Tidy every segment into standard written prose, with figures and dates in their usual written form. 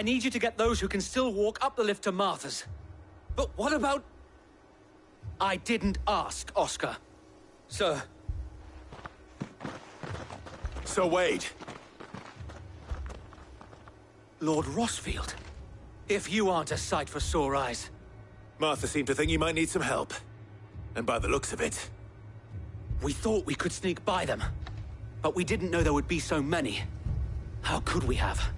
I need you to get those who can still walk up the lift to Martha's. But what about... I didn't ask, Oscar. Sir. So Wade. Lord Rossfield. If you aren't a sight for sore eyes. Martha seemed to think you might need some help. And by the looks of it... We thought we could sneak by them. But we didn't know there would be so many. How could we have?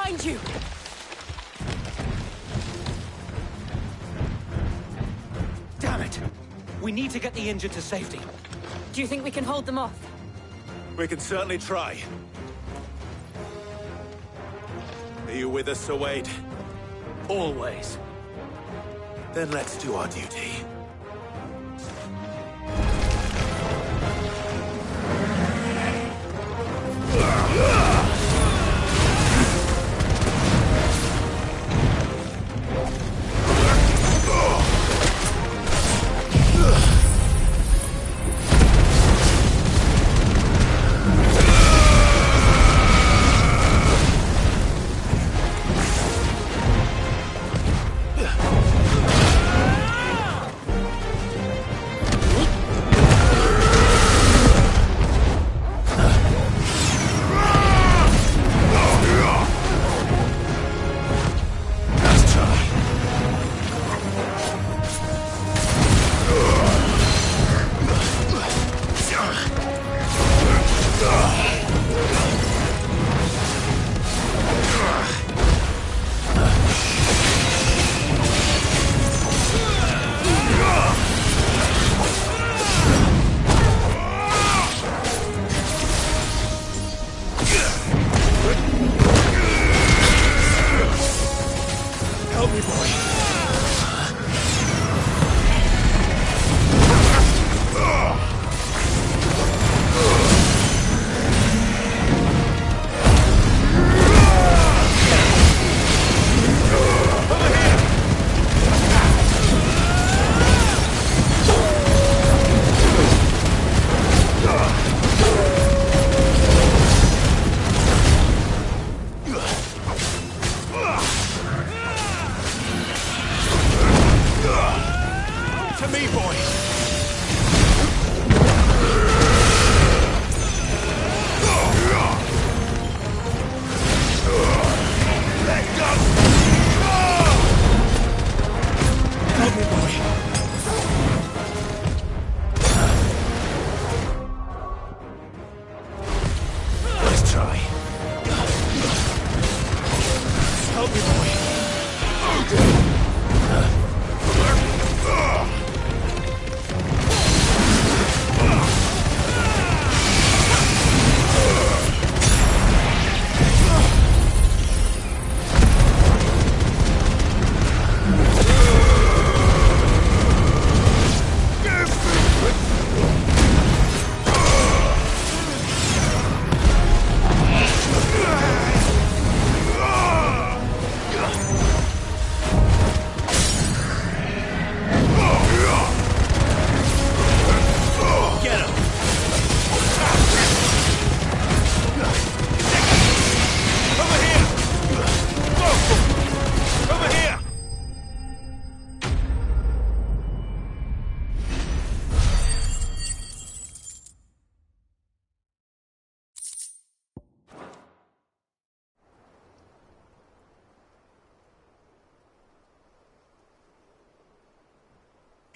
Behind you! Damn it! We need to get the injured to safety. Do you think we can hold them off? We can certainly try. Are you with us, Sir Wade? Always. Then let's do our duty.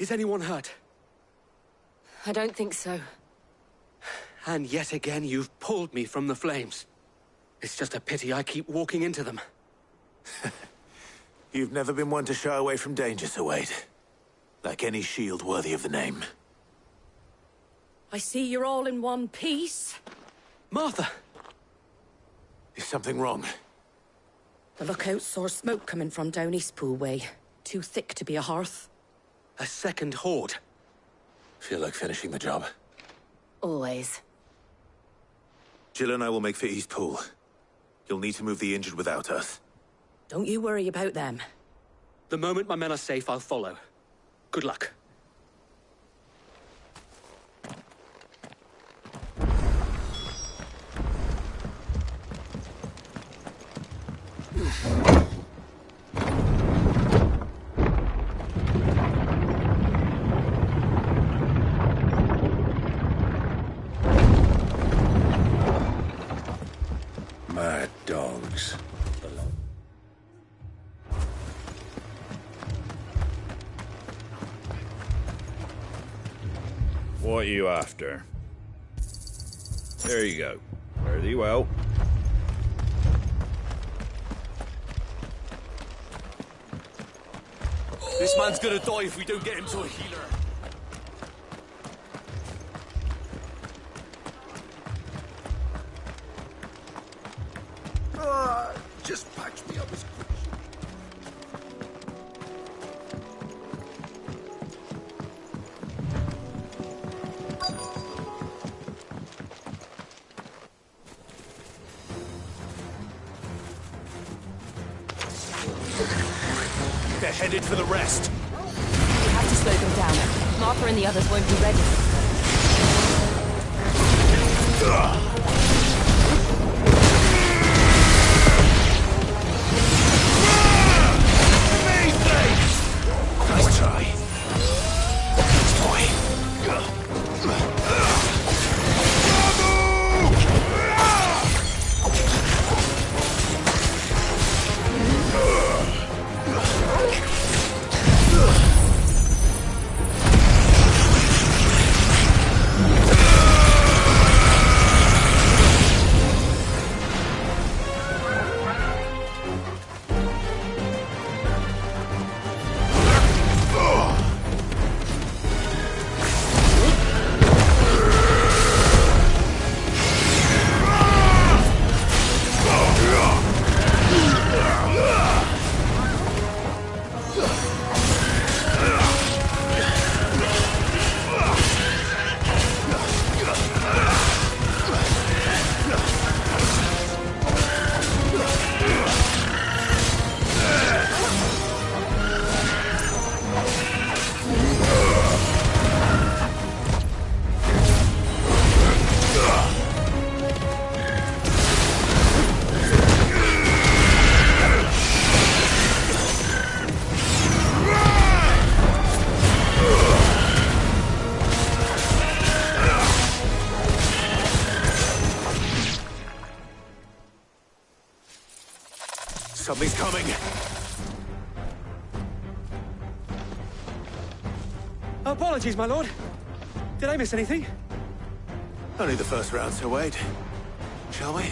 Is anyone hurt? I don't think so. And yet again, you've pulled me from the flames. It's just a pity I keep walking into them. You've never been one to shy away from danger, Sir Wade. Like any shield worthy of the name. I see you're all in one piece. Martha! Is something wrong? The lookout saw smoke coming from down Eastpool way. Too thick to be a hearth. A second horde. Feel like finishing the job? Always. Jill and I will make for Eastpool. You'll need to move the injured without us. Don't you worry about them. The moment my men are safe, I'll follow. Good luck. What are you after? There you go. Fare thee well. This man's gonna die if we don't get him to a healer. Just patch me up as quick. They're headed for the rest. We have to slow them down. Martha and the others won't be ready. Nice try. Thanks, boy. Something's coming. Apologies, my lord. Did I miss anything? Only the first round, so wait. Shall we?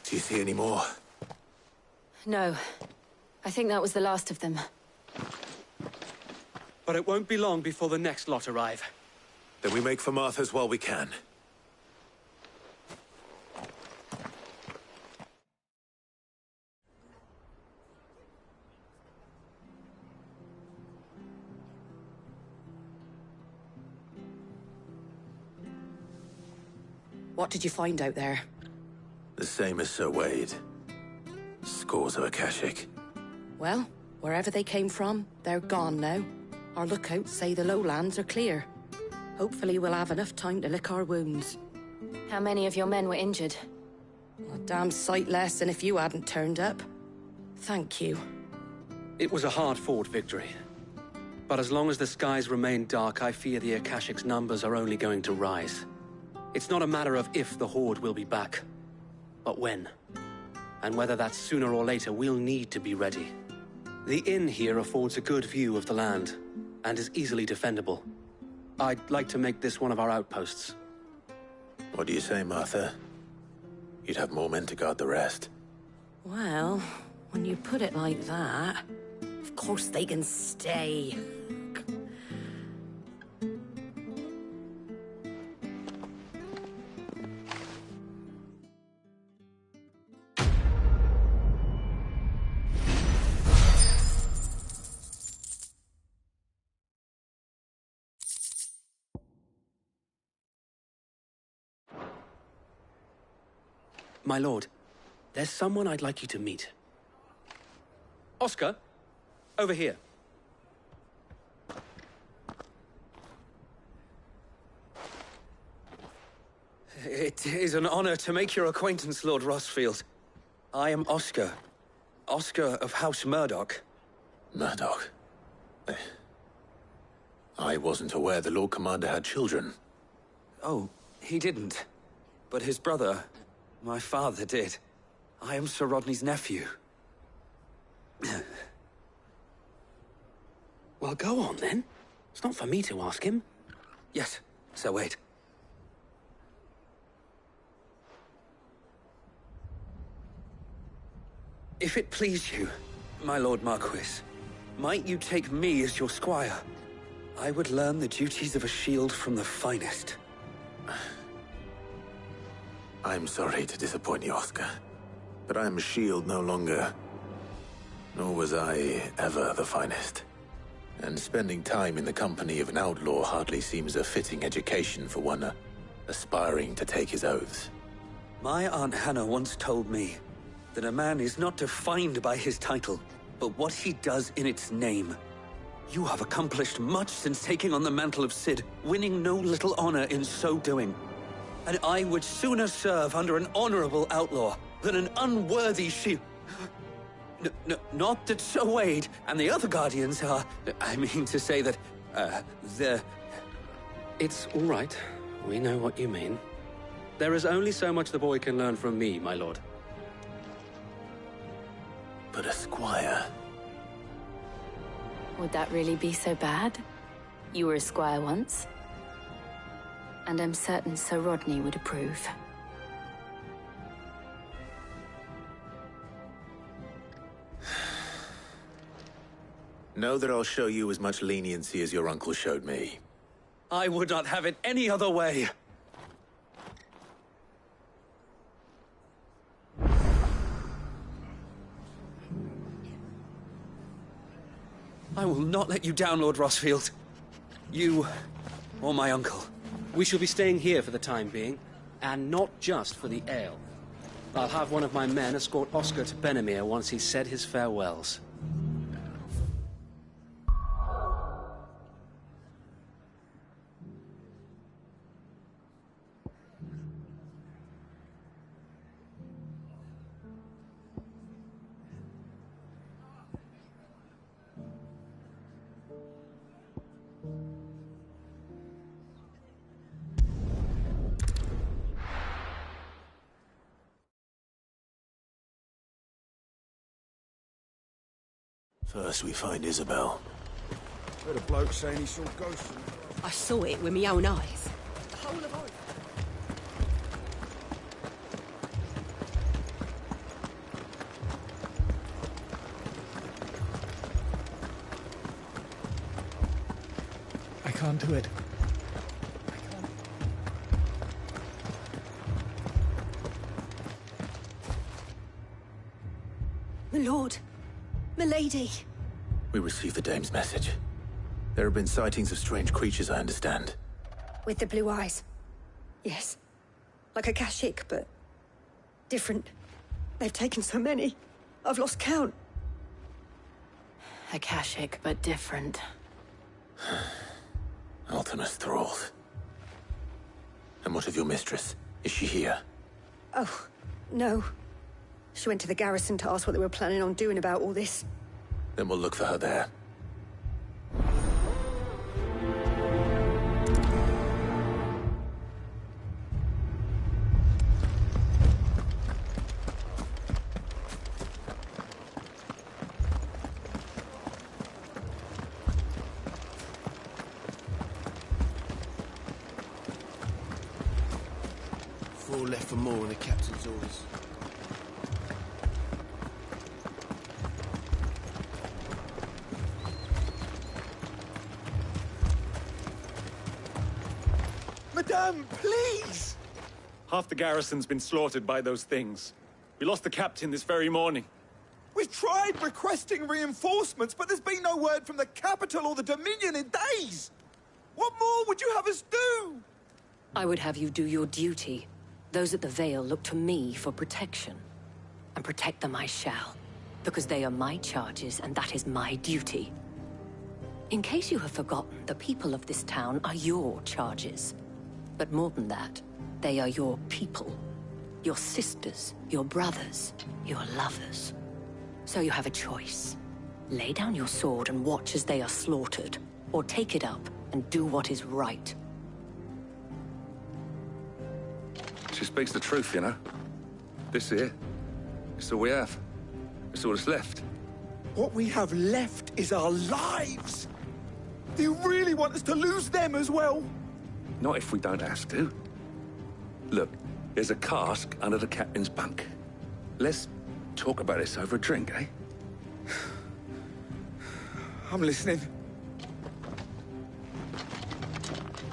Do you see any more? No. I think that was the last of them. But it won't be long before the next lot arrive. Then we make for Martha's while we can. What did you find out there? The same as Sir Wade. Scores of Akashic. Well, wherever they came from, they're gone now. Our lookouts say the lowlands are clear. Hopefully we'll have enough time to lick our wounds. How many of your men were injured? A damn sight less than if you hadn't turned up. Thank you. It was a hard-fought victory. But as long as the skies remain dark, I fear the Akashic's numbers are only going to rise. It's not a matter of if the Horde will be back, but when. And whether that's sooner or later, we'll need to be ready. The inn here affords a good view of the land, and is easily defendable. I'd like to make this one of our outposts. What do you say, Martha? You'd have more men to guard the rest. Well, when you put it like that, of course they can stay. My lord, there's someone I'd like you to meet. Oscar, over here. It is an honor to make your acquaintance, Lord Rossfield. I am Oscar. Oscar of House Murdoch. Murdoch? I wasn't aware the Lord Commander had children. Oh, he didn't. But his brother, my father, did. I am Sir Rodney's nephew. Well, go on, then. It's not for me to ask him. Yes, Sir Wade. If it please you, my Lord Marquis, might you take me as your squire? I would learn the duties of a shield from the finest. I'm sorry to disappoint you, Oscar, but I'm a shield no longer. Nor was I ever the finest. And spending time in the company of an outlaw hardly seems a fitting education for one aspiring to take his oaths. My Aunt Hannah once told me that a man is not defined by his title, but what he does in its name. You have accomplished much since taking on the mantle of Cid, winning no little honor in so doing. And I would sooner serve under an honorable outlaw than an unworthy shield. Not that Sir Wade and the other Guardians are... I mean to say that, they're... It's all right. We know what you mean. There is only so much the boy can learn from me, my lord. But a squire... Would that really be so bad? You were a squire once. And I'm certain Sir Rodney would approve. Know that I'll show you as much leniency as your uncle showed me. I would not have it any other way. I will not let you down, Lord Rossfield. You, or my uncle. We shall be staying here for the time being, and not just for the ale. I'll have one of my men escort Oscar to Benamir once he's said his farewells. First we find Isabel. Heard a bloke saying he saw ghosts. I saw it with my own eyes. I can't do it. My lord. My lady. We received the dame's message. There have been sightings of strange creatures, I understand. With the blue eyes. Yes. Like a Kashyyyk, but different. They've taken so many. I've lost count. A Kashyyyk, but different. Ultimus thralls. And what of your mistress? Is she here? Oh, no. She went to the garrison to ask what they were planning on doing about all this. Then we'll look for her there. Four left for more in the captain's orders. Madame, please! Half the garrison's been slaughtered by those things. We lost the captain this very morning. We've tried requesting reinforcements, but there's been no word from the capital or the Dominion in days! What more would you have us do? I would have you do your duty. Those at the Vale look to me for protection. And protect them I shall. Because they are my charges, and that is my duty. In case you have forgotten, the people of this town are your charges. But more than that, they are your people. Your sisters, your brothers, your lovers. So you have a choice. Lay down your sword and watch as they are slaughtered, or take it up and do what is right. She speaks the truth, you know. This here, it's all we have. It's all that's left. What we have left is our lives! Do you really want us to lose them as well? Not if we don't have to. Look, there's a cask under the captain's bunk. Let's talk about this over a drink, eh? I'm listening.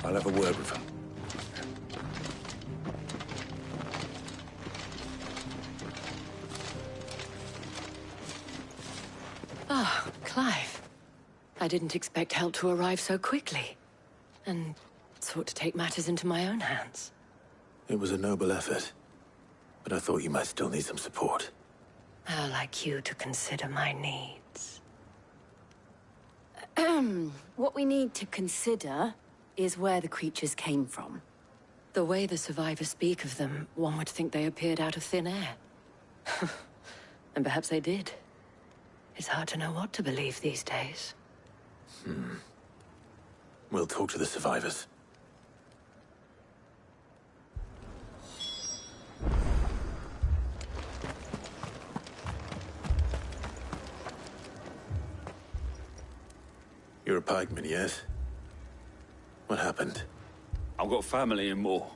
I'll have a word with him. Ah, Clive. I didn't expect help to arrive so quickly. And sought to take matters into my own hands. It was a noble effort, but I thought you might still need some support. I'd like you to consider my needs. What we need to consider is where the creatures came from. The way the survivors speak of them, one would think they appeared out of thin air. And perhaps they did. It's hard to know what to believe these days. We'll talk to the survivors. You're a pikeman, yes? What happened? I've got family in Moor.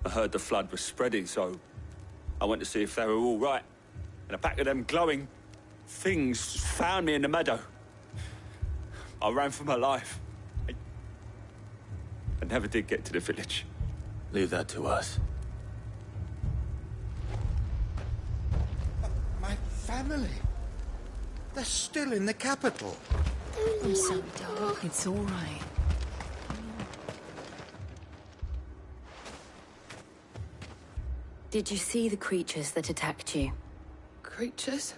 I heard the flood was spreading, so I went to see if they were all right. And a pack of them glowing things found me in the meadow. I ran for my life. I never did get to the village. Leave that to us. My family? They're still in the capital. I'm sorry, darling. It's all right. Did you see the creatures that attacked you? Creatures?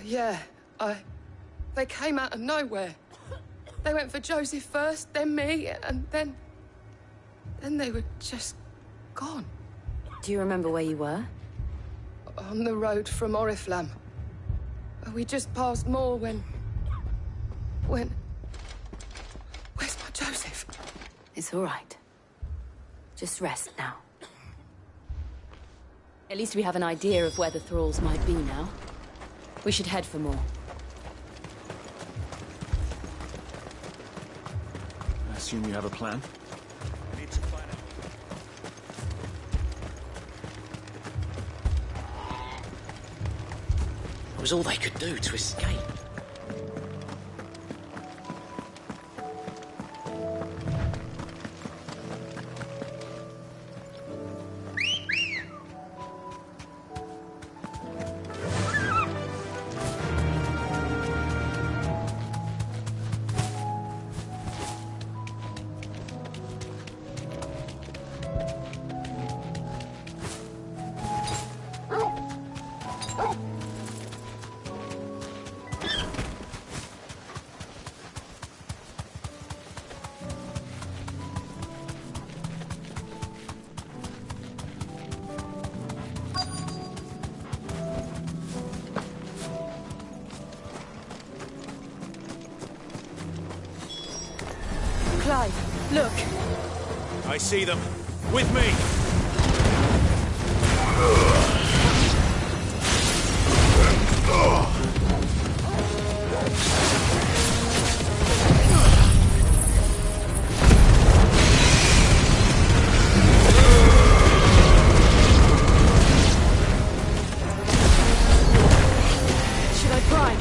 Yeah, They came out of nowhere. They went for Joseph first, then me, and then they were just gone. Do you remember where you were? On the road from Oriflamme. We just passed Moor when... Where's my Joseph? It's all right. Just rest now. At least we have an idea of where the thralls might be now. We should head for more. I assume you have a plan? I need to find out. It was all they could do to escape. Clive, look. I see them. With me! Should I prime?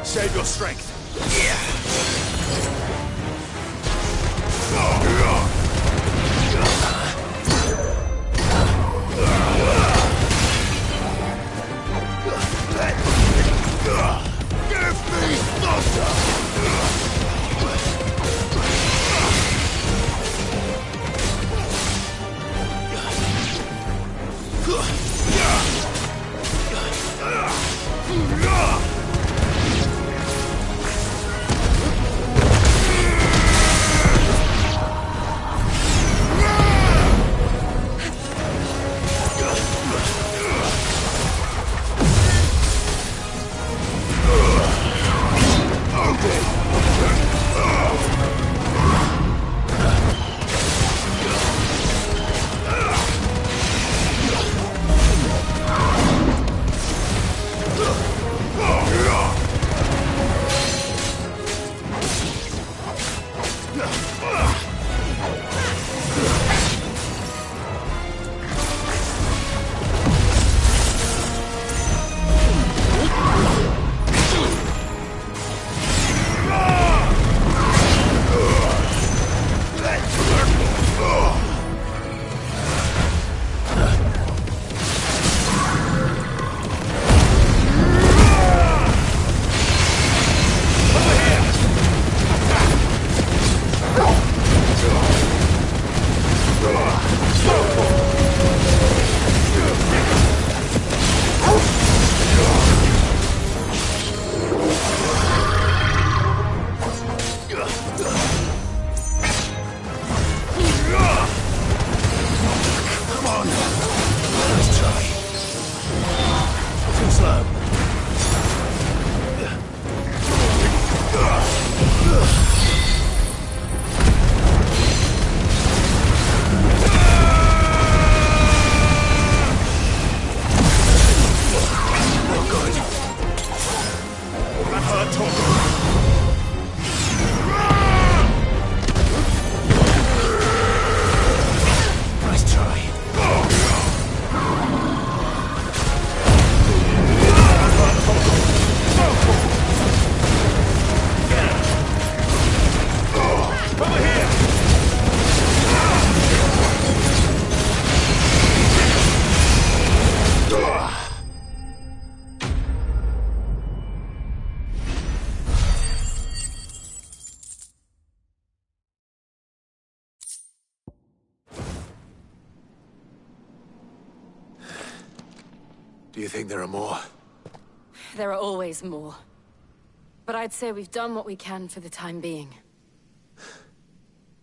Save your strength. Do you think there are more? There are always more. But I'd say we've done what we can for the time being.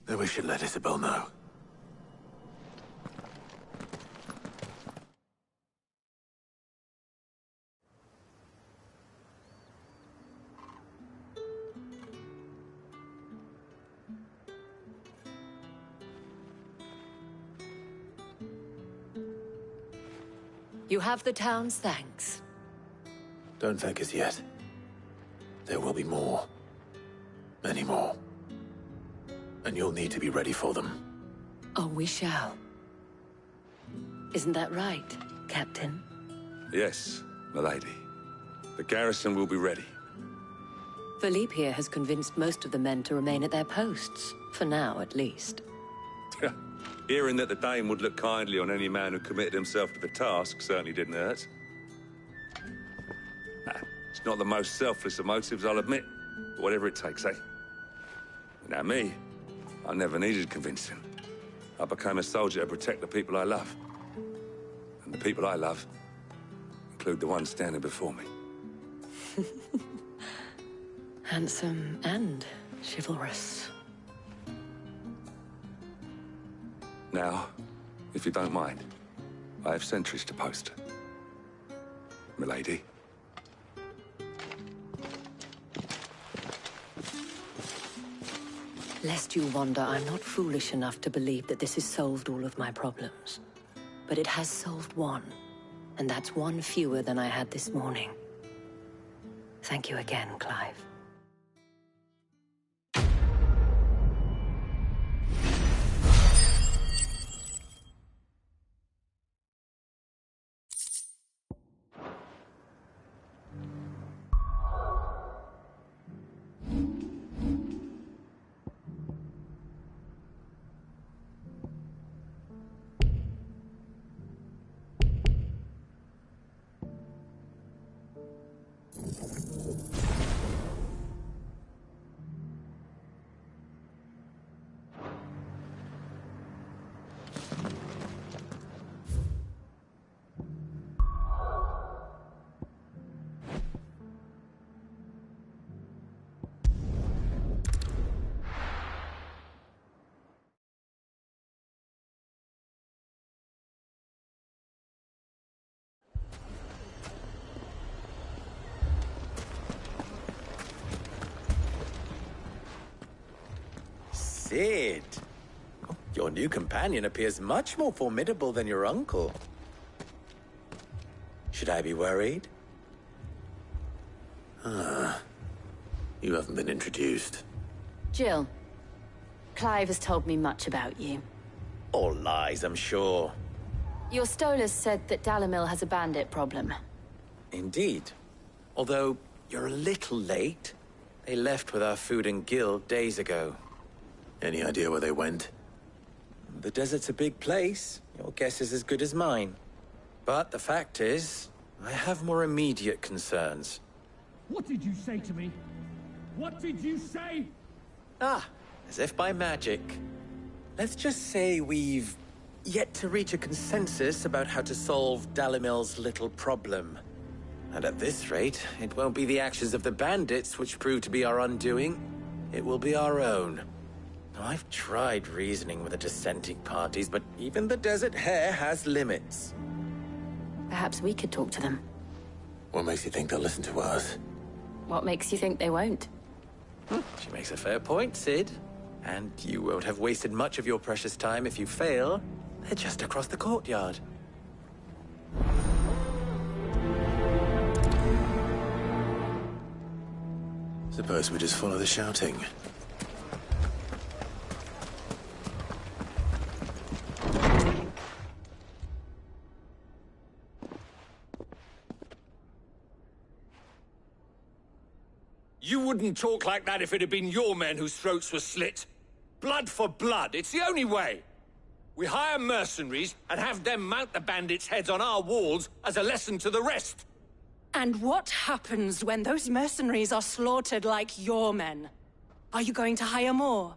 Then we should let Isabel know. You have the town's thanks. Don't thank us yet. There will be more. Many more. And you'll need to be ready for them. Oh, we shall. Isn't that right, Captain? Yes, milady. The garrison will be ready. Philippe here has convinced most of the men to remain at their posts. For now, at least. Hearing that the Dane would look kindly on any man who committed himself to the task certainly didn't hurt. It's not the most selfless of motives, I'll admit. But whatever it takes, eh? Now me, I never needed convincing. I became a soldier to protect the people I love. And the people I love include the ones standing before me. Handsome and chivalrous. Now, if you don't mind, I have sentries to post. Milady. Lest you wonder, I'm not foolish enough to believe that this has solved all of my problems. But it has solved one, and that's one fewer than I had this morning. Thank you again, Clive. Sid! Your new companion appears much more formidable than your uncle. Should I be worried? You haven't been introduced. Jill, Clive has told me much about you. All lies, I'm sure. Your Stolas said that Dalimil has a bandit problem. Indeed. Although, you're a little late. They left with our food and guild days ago. Any idea where they went? The desert's a big place. Your guess is as good as mine. But the fact is, I have more immediate concerns. What did you say to me? What did you say? Ah, as if by magic. Let's just say we've yet to reach a consensus about how to solve Dalimil's little problem. And at this rate, it won't be the actions of the bandits which prove to be our undoing. It will be our own. I've tried reasoning with the dissenting parties, but even the Desert Hare has limits. Perhaps we could talk to them. What makes you think they'll listen to us? What makes you think they won't? She makes a fair point, Sid. And you won't have wasted much of your precious time if you fail. They're just across the courtyard. Suppose we just follow the shouting. You wouldn't talk like that if it had been your men whose throats were slit. Blood for blood, it's the only way. We hire mercenaries and have them mount the bandits' heads on our walls as a lesson to the rest. And what happens when those mercenaries are slaughtered like your men? Are you going to hire more?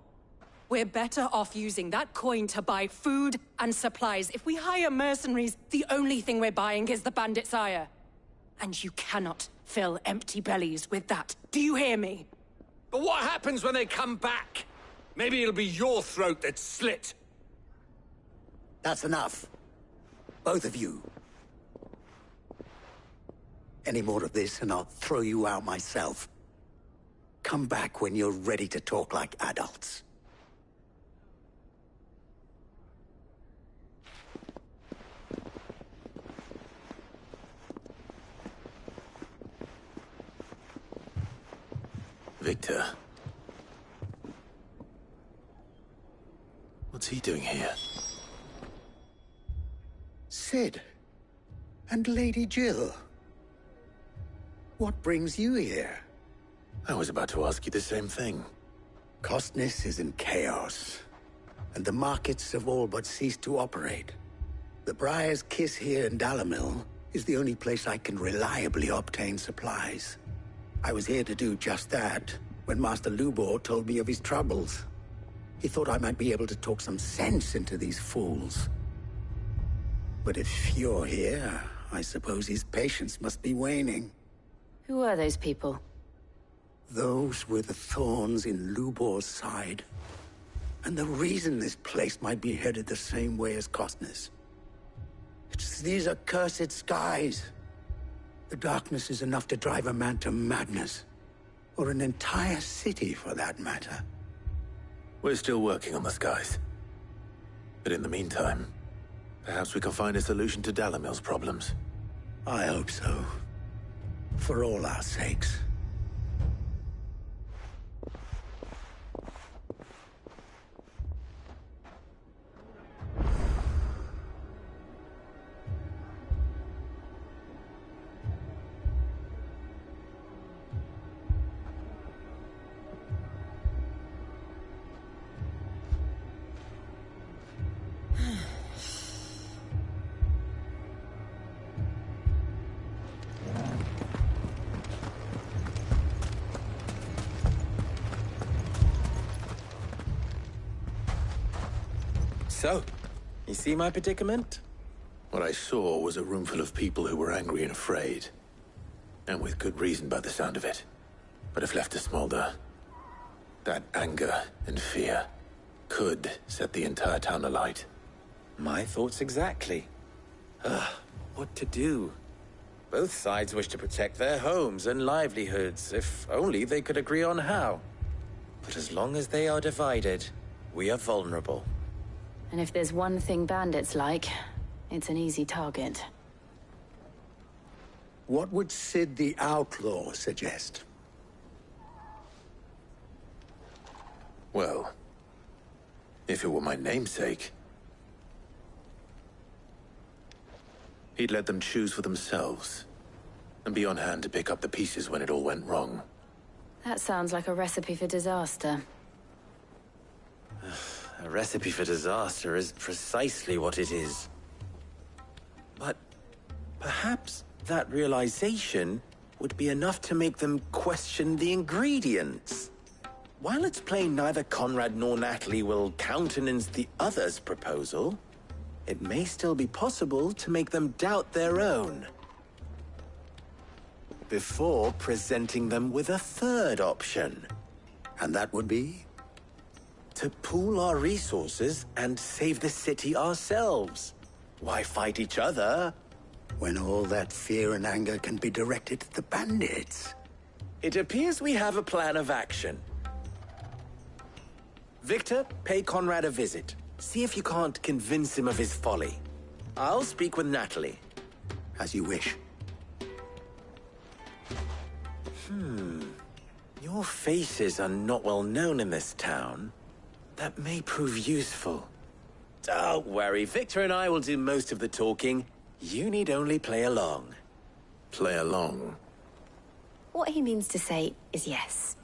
We're better off using that coin to buy food and supplies. If we hire mercenaries, the only thing we're buying is the bandits' ire. And you cannot fill empty bellies with that. Do you hear me? But what happens when they come back? Maybe it'll be your throat that's slit. That's enough. Both of you. Any more of this and I'll throw you out myself. Come back when you're ready to talk like adults. Victor. What's he doing here? Sid. And Lady Jill. What brings you here? I was about to ask you the same thing. Costness is in chaos, and the markets have all but ceased to operate. The Briar's Kiss here in Dalimil is the only place I can reliably obtain supplies. I was here to do just that when Master Lubor told me of his troubles. He thought I might be able to talk some sense into these fools. But if you're here, I suppose his patience must be waning. Who are those people? Those were the thorns in Lubor's side. And the reason this place might be headed the same way as Costness. It's these accursed skies. The darkness is enough to drive a man to madness. Or an entire city, for that matter. We're still working on the skies. But in the meantime, perhaps we can find a solution to Dalimil's problems. I hope so. For all our sakes. So, you see my predicament? What I saw was a room full of people who were angry and afraid. And with good reason by the sound of it. But if left to smolder, that anger and fear could set the entire town alight. My thoughts exactly. What to do? Both sides wish to protect their homes and livelihoods, if only they could agree on how. But as long as they are divided, we are vulnerable. And if there's one thing bandits like, it's an easy target. What would Sid the Outlaw suggest? Well, if it were my namesake, he'd let them choose for themselves, and be on hand to pick up the pieces when it all went wrong. That sounds like a recipe for disaster. A recipe for disaster is precisely what it is. But perhaps that realization would be enough to make them question the ingredients. While it's plain neither Conrad nor Natalie will countenance the other's proposal, it may still be possible to make them doubt their own. Before presenting them with a third option. And that would be? To pool our resources and save the city ourselves. Why fight each other? When all that fear and anger can be directed at the bandits. It appears we have a plan of action. Victor, pay Conrad a visit. See if you can't convince him of his folly. I'll speak with Natalie. As you wish. Your faces are not well known in this town. That may prove useful. Don't worry, Victor and I will do most of the talking. You need only play along. Play along? What he means to say is yes.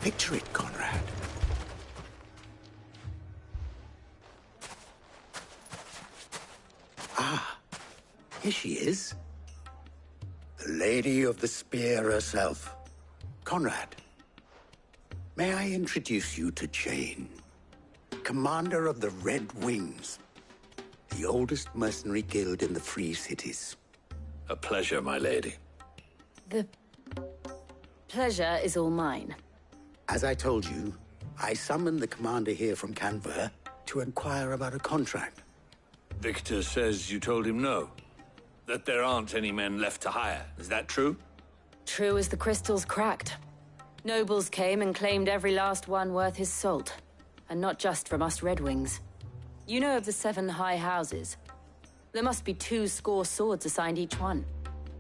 Picture it, Conrad. Ah, here she is. The Lady of the Spear herself. Conrad, may I introduce you to Jane, commander of the Red Wings, the oldest mercenary guild in the Free Cities. A pleasure, my lady. The pleasure is all mine. As I told you, I summoned the commander here from Canver to inquire about a contract. Victor says you told him no. That there aren't any men left to hire. Is that true? True as the crystals cracked. Nobles came and claimed every last one worth his salt. And not just from us Red Wings. You know of the 7 high houses. There must be 2 swords assigned each one.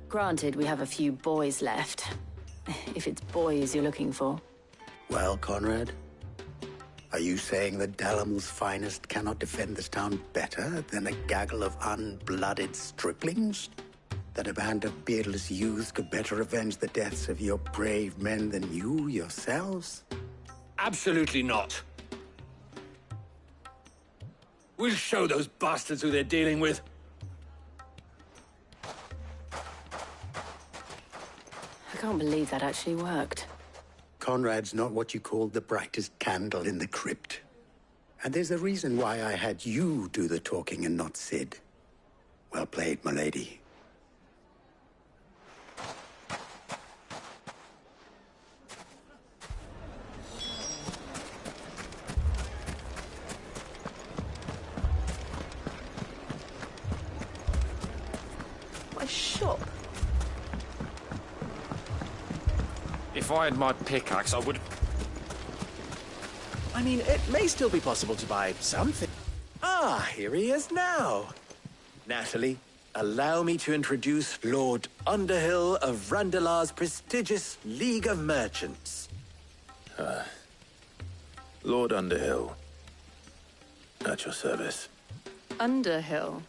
Granted, we have a few boys left. If it's boys you're looking for. Well, Conrad, are you saying that Dalamil's finest cannot defend this town better than a gaggle of unblooded striplings? That a band of beardless youths could better avenge the deaths of your brave men than you yourselves? Absolutely not. We'll show those bastards who they're dealing with. I can't believe that actually worked. Conrad's not what you call the brightest candle in the crypt. And there's a reason why I had you do the talking and not Sid. Well played, my lady. My shop. If I had my pickaxe, I would... I mean, it may still be possible to buy something. Ah, here he is now. Natalie, allow me to introduce Lord Underhill of Randalar's prestigious League of Merchants. Lord Underhill. At your service. Underhill?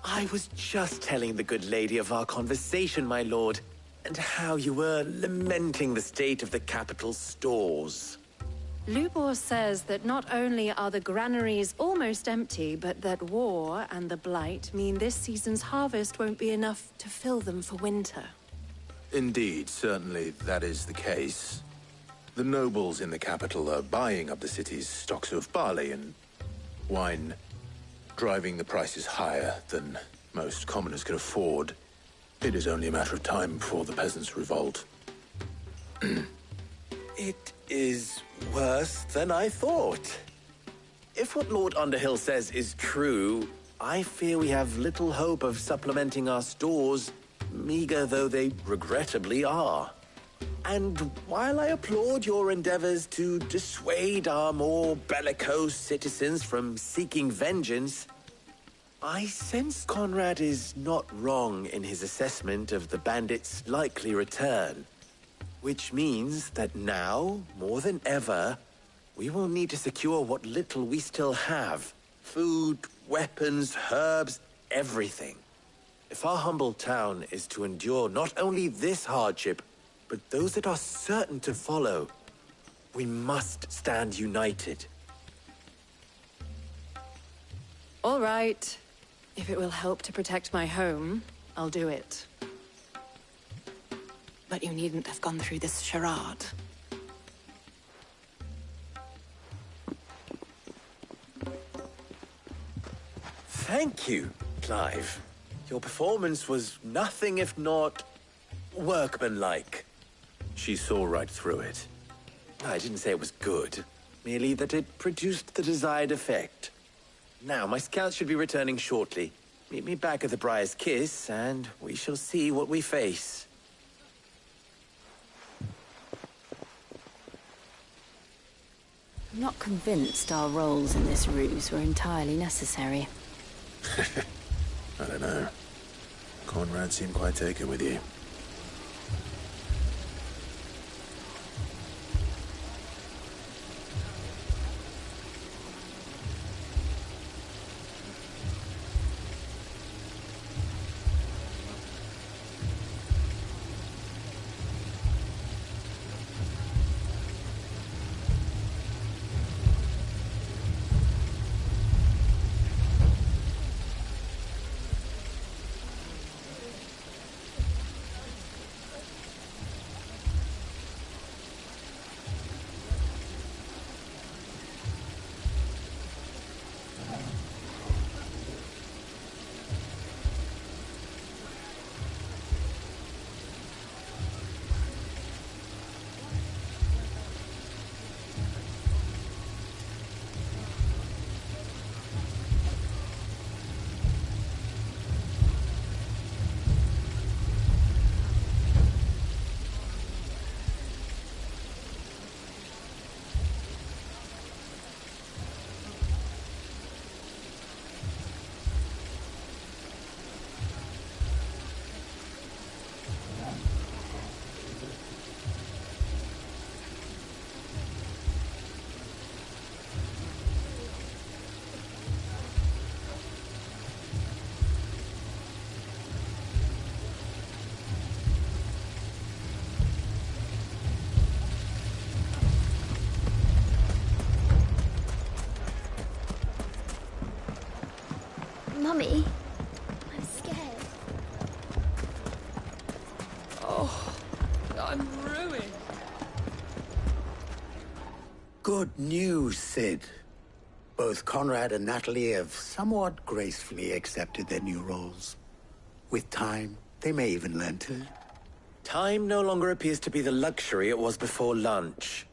I was just telling the good lady of our conversation, my lord, and how you were lamenting the state of the capital's stores. Lubor says that not only are the granaries almost empty, but that war and the Blight mean this season's harvest won't be enough to fill them for winter. Indeed, certainly that is the case. The nobles in the capital are buying up the city's stocks of barley and wine, driving the prices higher than most commoners can afford. It is only a matter of time before the peasants revolt. It is worse than I thought. If what Lord Underhill says is true, I fear we have little hope of supplementing our stores, meager though they regrettably are. And while I applaud your endeavors to dissuade our more bellicose citizens from seeking vengeance, I sense Conrad is not wrong in his assessment of the bandits' likely return. Which means that now, more than ever, we will need to secure what little we still have. Food, weapons, herbs, everything. If our humble town is to endure not only this hardship, but those that are certain to follow, we must stand united. All right. If it will help to protect my home, I'll do it. But you needn't have gone through this charade. Thank you, Clive. Your performance was nothing if not workmanlike. She saw right through it. I didn't say it was good, merely that it produced the desired effect. Now, my scouts should be returning shortly. Meet me back at the Briar's Kiss, and we shall see what we face. I'm not convinced our roles in this ruse were entirely necessary. I don't know. Conrad seemed quite taken with you. I'm ruined. Good news, Sid. Both Conrad and Natalie have somewhat gracefully accepted their new roles. With time, they may even learn to. Time no longer appears to be the luxury it was before lunch.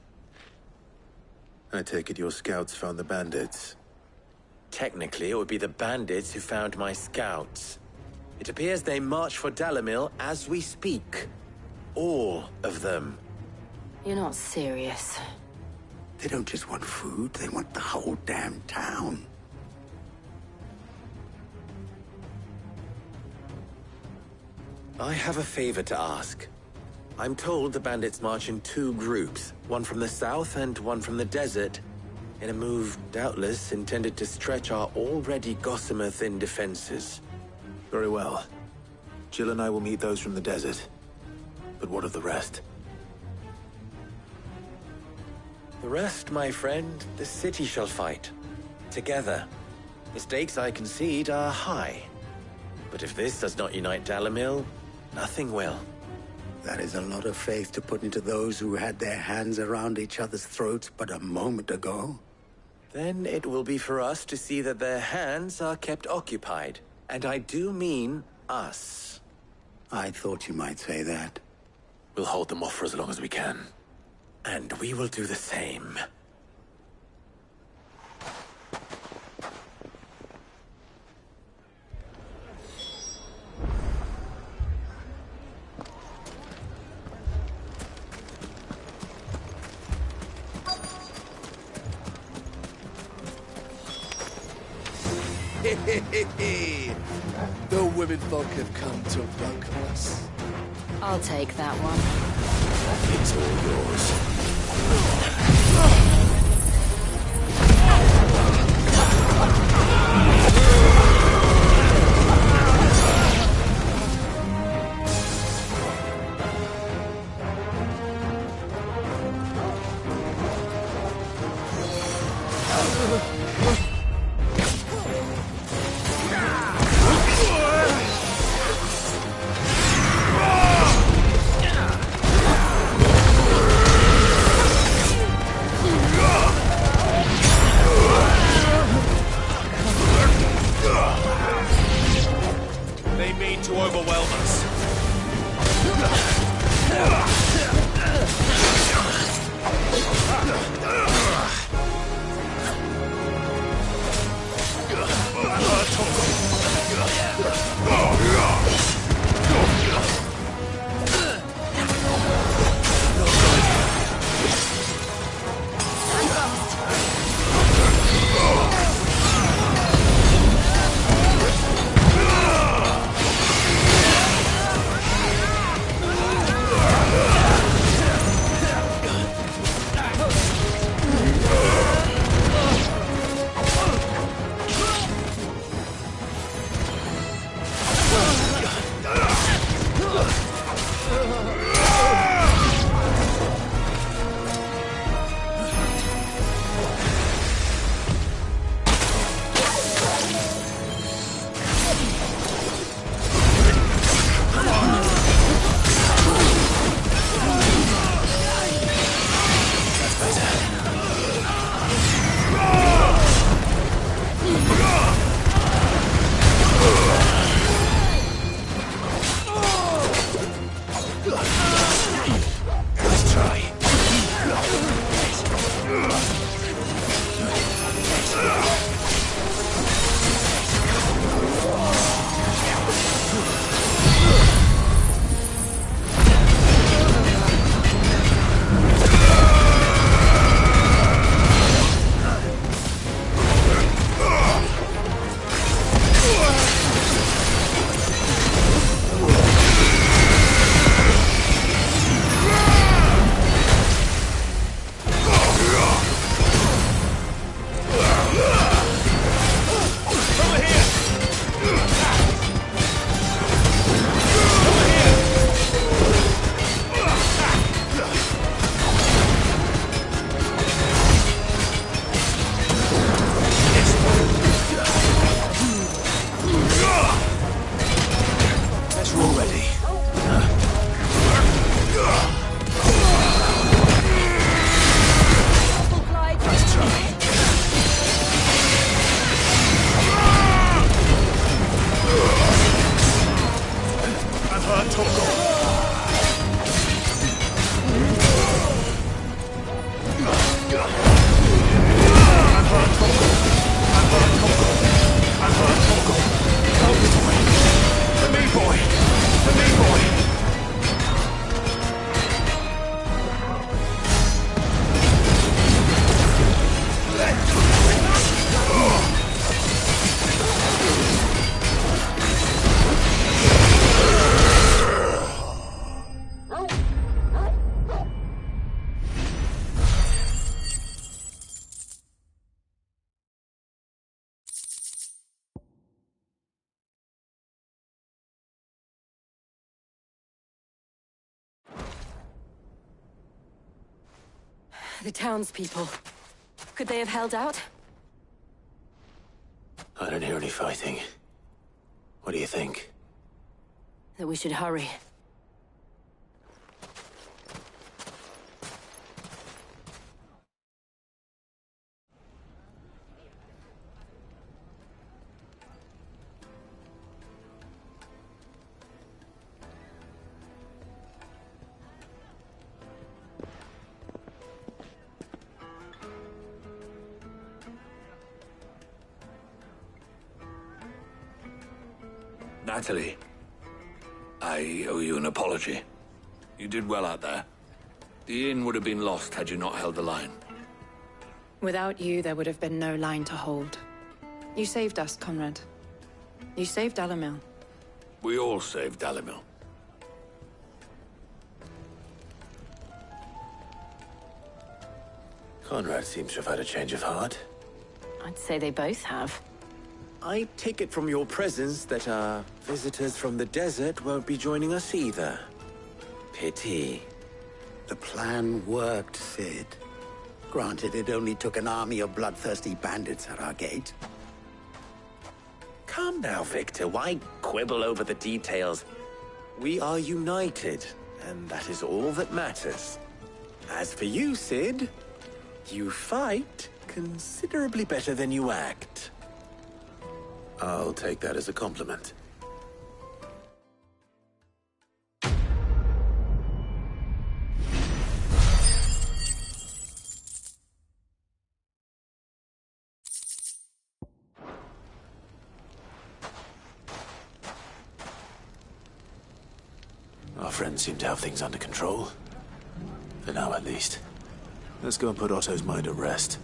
I take it your scouts found the bandits. Technically, it would be the bandits who found my scouts. It appears they march for Dalimil as we speak. All of them. You're not serious. They don't just want food, they want the whole damn town. I have a favor to ask. I'm told the bandits march in two groups, one from the south and one from the desert, in a move doubtless intended to stretch our already gossamer-thin defenses. Very well. Jill and I will meet those from the desert. But what of the rest? The rest, my friend, the city shall fight. Together. The stakes, I concede, are high. But if this does not unite Dalimil, nothing will. That is a lot of faith to put into those who had their hands around each other's throats but a moment ago. Then it will be for us to see that their hands are kept occupied. And I do mean us. I thought you might say that. We'll hold them off for as long as we can. And we will do the same. The women folk have come to welcome us. I'll take that one. It's all yours. They mean to overwhelm us. The townspeople. Could they have held out? I don't hear any fighting. What do you think? That we should hurry. Natalie, I owe you an apology. You did well out there. The inn would have been lost had you not held the line. Without you, there would have been no line to hold. You saved us, Conrad. You saved Dalimil. We all saved Dalimil. Conrad seems to have had a change of heart. I'd say they both have. I take it from your presence that our visitors from the desert won't be joining us either. Pity. The plan worked, Sid. Granted, it only took an army of bloodthirsty bandits at our gate. Calm now, Victor. Why quibble over the details? We are united, and that is all that matters. As for you, Sid, you fight considerably better than you act. I'll take that as a compliment. Our friends seem to have things under control. For now, at least. Let's go and put Otto's mind at rest.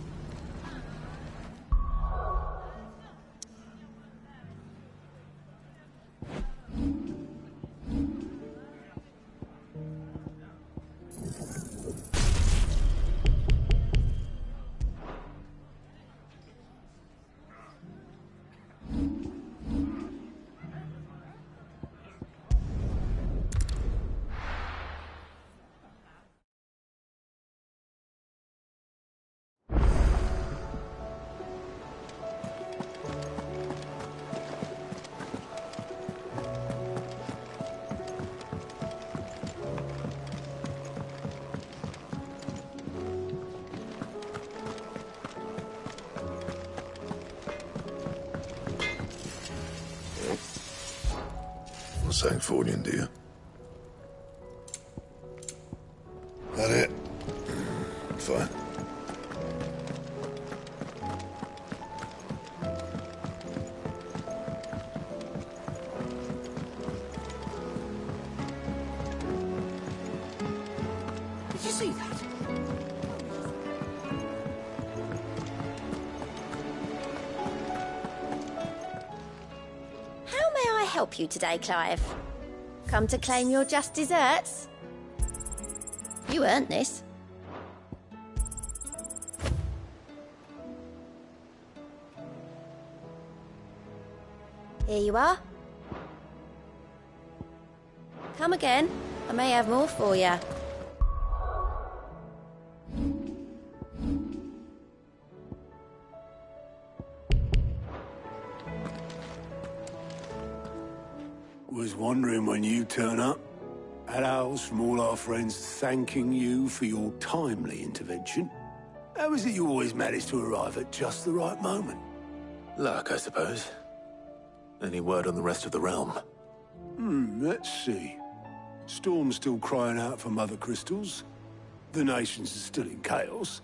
Sancfordian, do you? That it? Fine. Did you see that? How may I help you today, Clive? Come to claim your just desserts? You earned this. Here you are. Come again. I may have more for you. Was wondering when you turn up. Hellos from all our friends thanking you for your timely intervention. How is it you always manage to arrive at just the right moment? Luck, I suppose. Any word on the rest of the realm? Let's see. Storm's still crying out for mother crystals. The nations are still in chaos.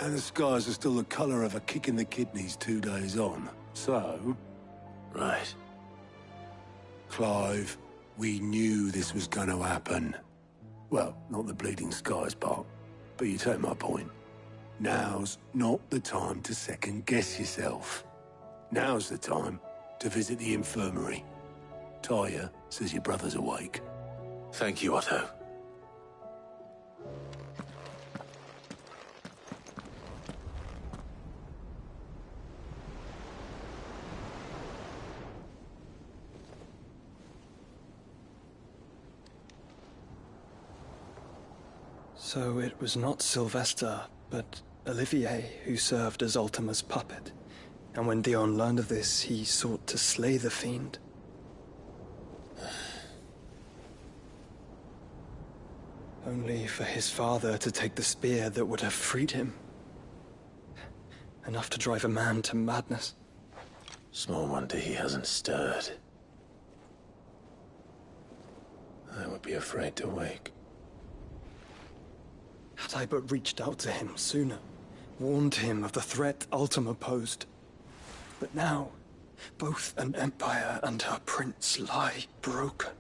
And the skies are still the colour of a kick in the kidneys 2 days on. So... Right. Clive, we knew this was going to happen. Well, not the bleeding skies part, but you take my point. Now's not the time to second-guess yourself. Now's the time to visit the infirmary. Talia says your brother's awake. Thank you, Otto. So it was not Sylvester, but Olivier who served as Ultima's puppet. And when Dion learned of this, he sought to slay the fiend. Only for his father to take the spear that would have freed him. Enough to drive a man to madness. Small wonder he hasn't stirred. I would be afraid to wake. Had I but reached out to him sooner, warned him of the threat Ultima posed. But now, both an empire and her prince lie broken.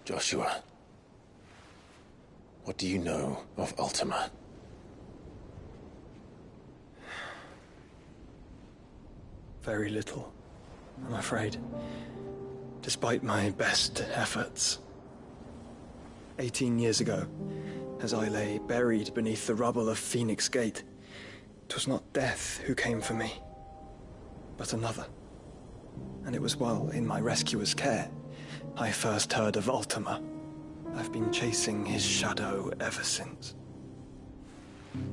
Joshua, what do you know of Ultima? Very little, I'm afraid. Despite my best efforts. 18 years ago, as I lay buried beneath the rubble of Phoenix Gate, 'twas not death who came for me, but another. And it was while in my rescuer's care, I first heard of Ultima. I've been chasing his shadow ever since.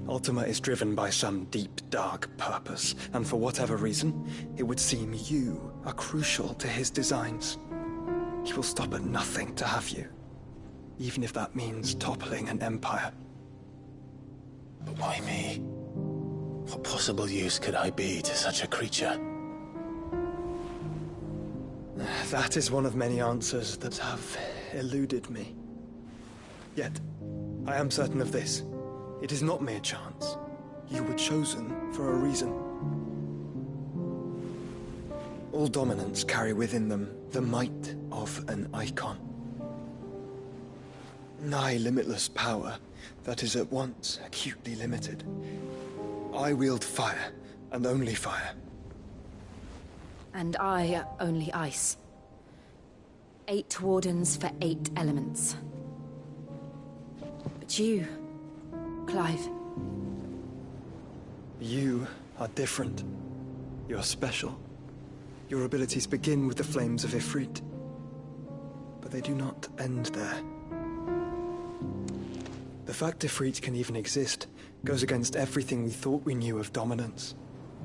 Ultima is driven by some deep, dark purpose, and for whatever reason, it would seem you are crucial to his designs. He will stop at nothing to have you. Even if that means toppling an empire. But why me? What possible use could I be to such a creature? That is one of many answers that have eluded me. Yet, I am certain of this. It is not mere chance. You were chosen for a reason. All dominants carry within them the might of an icon. Nigh limitless power that is at once acutely limited. I wield fire, and only fire. And I only ice. 8 wardens for 8 elements. But you, Clive. You are different. You're special. Your abilities begin with the flames of Ifrit. But they do not end there. The fact Ifrit can even exist goes against everything we thought we knew of dominance.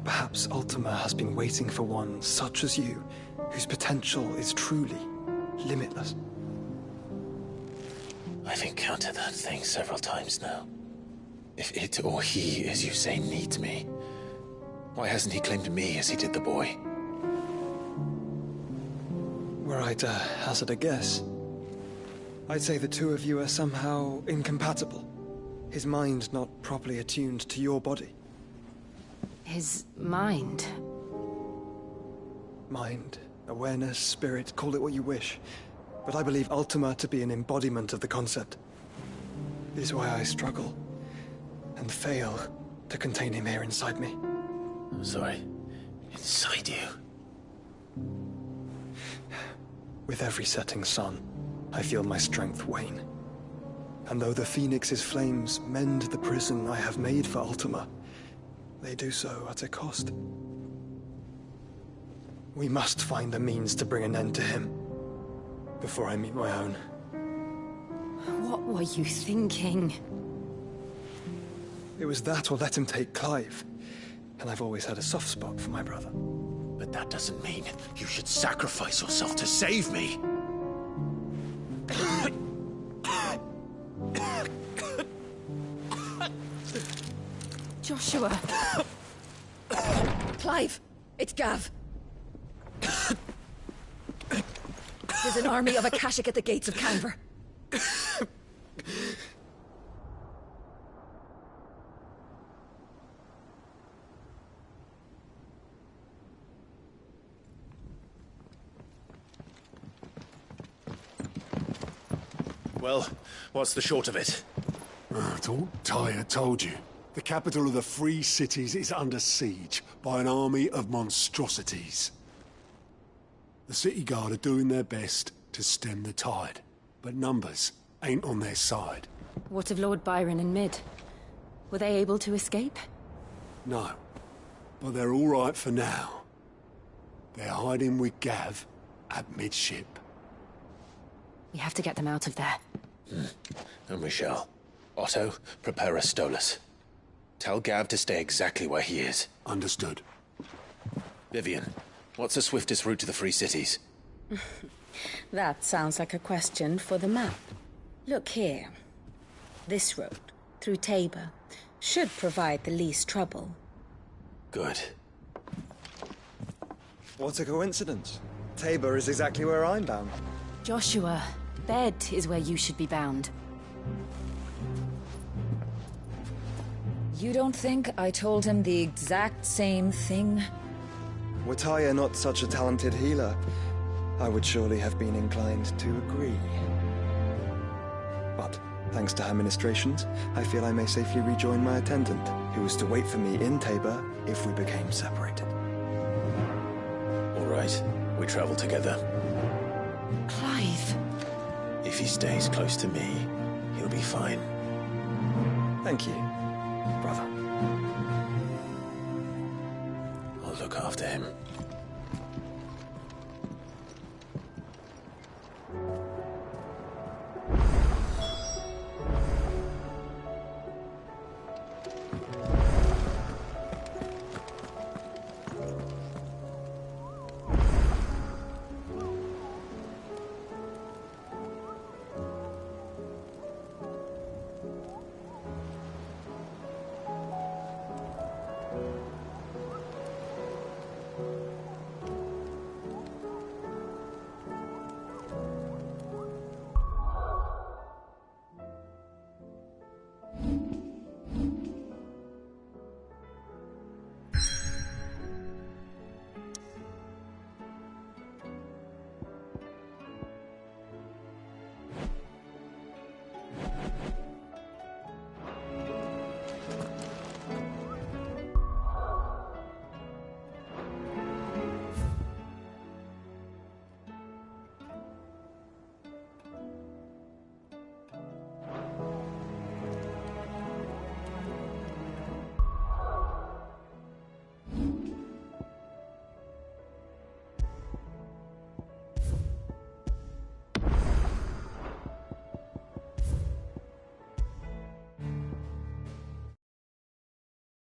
Perhaps Ultima has been waiting for one such as you, whose potential is truly limitless. I've encountered that thing several times now. If it or he, as you say, needs me, why hasn't he claimed me as he did the boy? Were I to hazard a guess, I'd say the two of you are somehow incompatible. His mind not properly attuned to your body. His mind? Mind, awareness, spirit, call it what you wish. But I believe Ultima to be an embodiment of the concept. It is why I struggle and fail to contain him here inside me. I'm sorry. Inside you? With every setting sun, I feel my strength wane. And though the Phoenix's flames mend the prison I have made for Ultima, they do so at a cost. We must find a means to bring an end to him before I meet my own. What were you thinking? It was that or let him take Clive. And I've always had a soft spot for my brother. But that doesn't mean you should sacrifice yourself to save me. Joshua. Clive, it's Gav. There's an army of Akashic at the gates of Canver. Well, what's the short of it? Thought Ty had told you. The capital of the Free Cities is under siege by an army of monstrosities. The city guard are doing their best to stem the tide, but numbers ain't on their side. What of Lord Byron and Mid? Were they able to escape? No, but they're all right for now. They're hiding with Gav at midship. We have to get them out of there. And we shall. Otto, prepare a Stolas. Tell Gav to stay exactly where he is. Understood. Vivian, what's the swiftest route to the Free Cities? That sounds like a question for the map. Look here. This road, through Tabor, should provide the least trouble. Good. What a coincidence. Tabor is exactly where I'm bound. Joshua, bed is where you should be bound. You don't think I told him the exact same thing? Were Tyre not such a talented healer, I would surely have been inclined to agree. But, thanks to her ministrations, I feel I may safely rejoin my attendant, who was to wait for me in Tabor if we became separated. All right, we travel together. Clive. If he stays close to me, he'll be fine. Thank you, brother. I'll look after him.